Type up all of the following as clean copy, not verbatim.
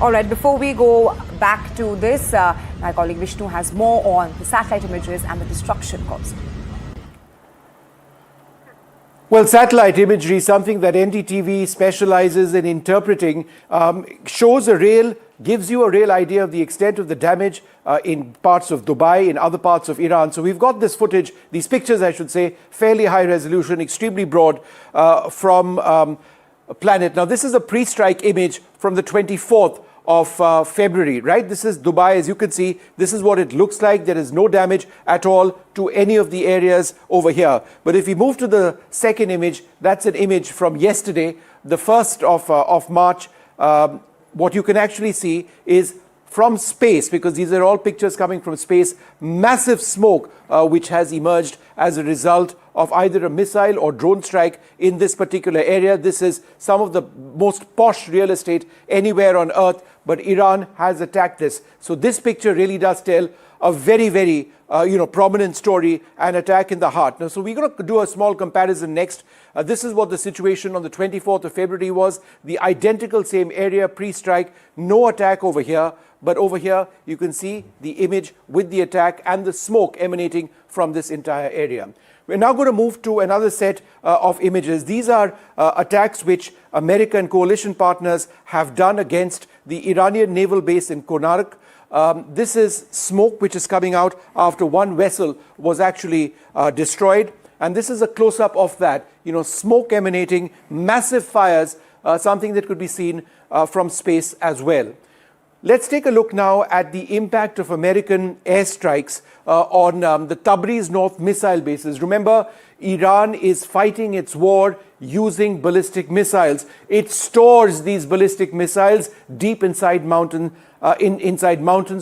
All right, before we go back to this, my colleague Vishnu has more on the satellite images and the destruction caused. Well, satellite imagery, something that NDTV specializes in interpreting, gives you a real idea of the extent of the damage in parts of Dubai, in other parts of Iran. So we've got this footage, these pictures, I should say, fairly high resolution, extremely broad from a planet. Now, this is a pre-strike image from the 24th of February, right? This is Dubai. As you can see, this is what it looks like. There is no damage at all to any of the areas over here. But if we move to the second image, that's an image from yesterday, the 1st of March. What you can actually see is from space, because these are all pictures coming from space, massive smoke which has emerged as a result of either a missile or drone strike in this particular area. This is some of the most posh real estate anywhere on earth, but Iran has attacked this. So this picture really does tell a very, very prominent story, an attack in the heart. Now, so we're going to do a small comparison next. This is what the situation on the 24th of February was. The identical same area pre-strike, no attack over here. But over here, you can see the image with the attack and the smoke emanating from this entire area. We're now going to move to another set of images. These are attacks which America and coalition partners have done against the Iranian naval base in Konark. This is smoke which is coming out after one vessel was actually destroyed. And this is a close-up of that, smoke emanating, massive fires, something that could be seen from space as well. Let's take a look now at the impact of American airstrikes on the Tabriz North missile bases. Remember, Iran is fighting its war using ballistic missiles. It stores these ballistic missiles deep inside mountains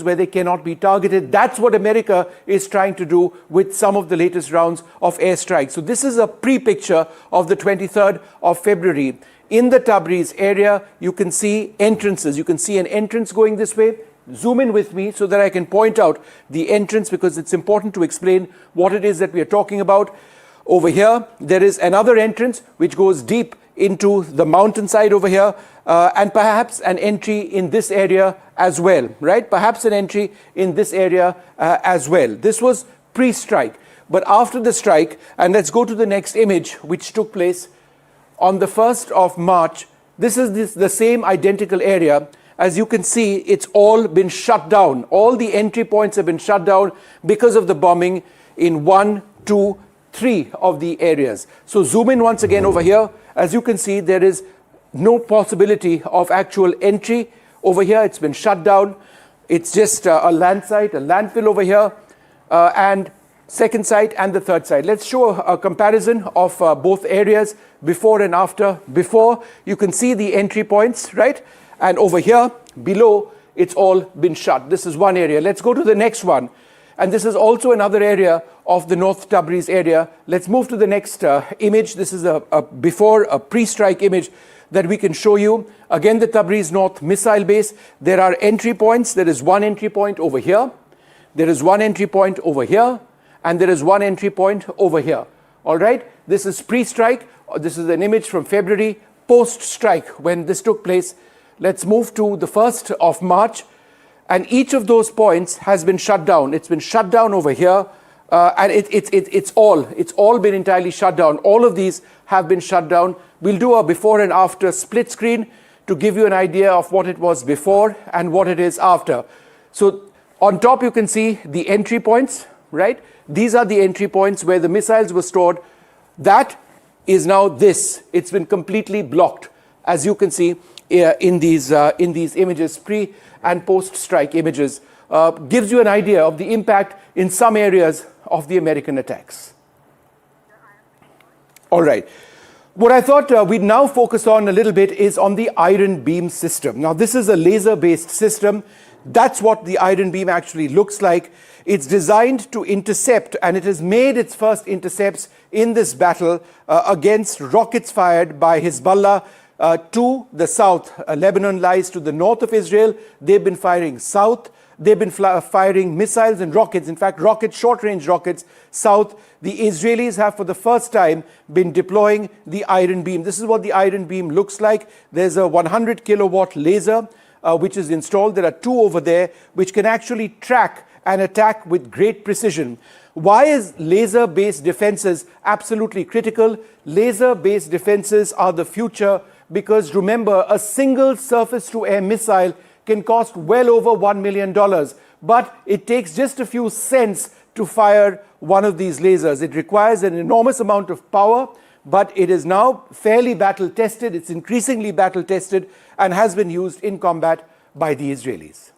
where they cannot be targeted. That's what America is trying to do with some of the latest rounds of airstrikes. So this is a pre-picture of the 23rd of February. In the Tabriz area, you can see entrances. You can see an entrance going this way. Zoom in with me so that I can point out the entrance, because it's important to explain what it is that we are talking about. Over here, there is another entrance which goes deep into the mountainside over here, and perhaps an entry in this area as well, right? Perhaps an entry in this area as well. This was pre-strike. But after the strike, and let's go to the next image, which took place on the 1st of March, this is the same identical area. As you can see, it's all been shut down. All the entry points have been shut down because of the bombing in 1, 2, 3 of the areas. So zoom in once again over here. As you can see, there is no possibility of actual entry. Over here, it's been shut down. It's just a land site, a landfill over here, and second site and the third site. Let's show a comparison of both areas before and after. Before, you can see the entry points, right? And over here, below, it's all been shut. This is one area. Let's go to the next one. And this is also another area of the North Tabriz area. Let's move to the next image. This is a pre-strike image that we can show you. Again, the Tabriz North missile base. There are entry points. There is one entry point over here. There is one entry point over here. And there is one entry point over here. All right? This is pre-strike. This is an image from February, post-strike, when this took place. Let's move to the 1st of March. And each of those points has been shut down. It's been shut down over here. And it's all been entirely shut down. All of these have been shut down. We'll do a before and after split screen to give you an idea of what it was before and what it is after. So on top, you can see the entry points, right? These are the entry points where the missiles were stored. That is now this. It's been completely blocked, as you can see in these images, pre and post-strike images. Gives you an idea of the impact in some areas of the American attacks. All right. What I thought we'd now focus on a little bit is on the Iron Beam system. Now, this is a laser-based system. That's what the Iron Beam actually looks like. It's designed to intercept, and it has made its first intercepts in this battle against rockets fired by Hezbollah to the south. Lebanon lies to the north of Israel. They've been firing south. They've been firing missiles and rockets, in fact, short-range rockets, south. The Israelis have, for the first time, been deploying the Iron Beam. This is what the Iron Beam looks like. There's a 100 kilowatt laser which is installed. There are 2 over there, which can actually track and attack with great precision. Why is laser-based defenses absolutely critical? Laser-based defenses are the future because, remember, a single surface-to-air missile can cost well over $1 million, but it takes just a few cents to fire one of these lasers. It requires an enormous amount of power, but it is now fairly battle-tested. It's increasingly battle-tested and has been used in combat by the Israelis.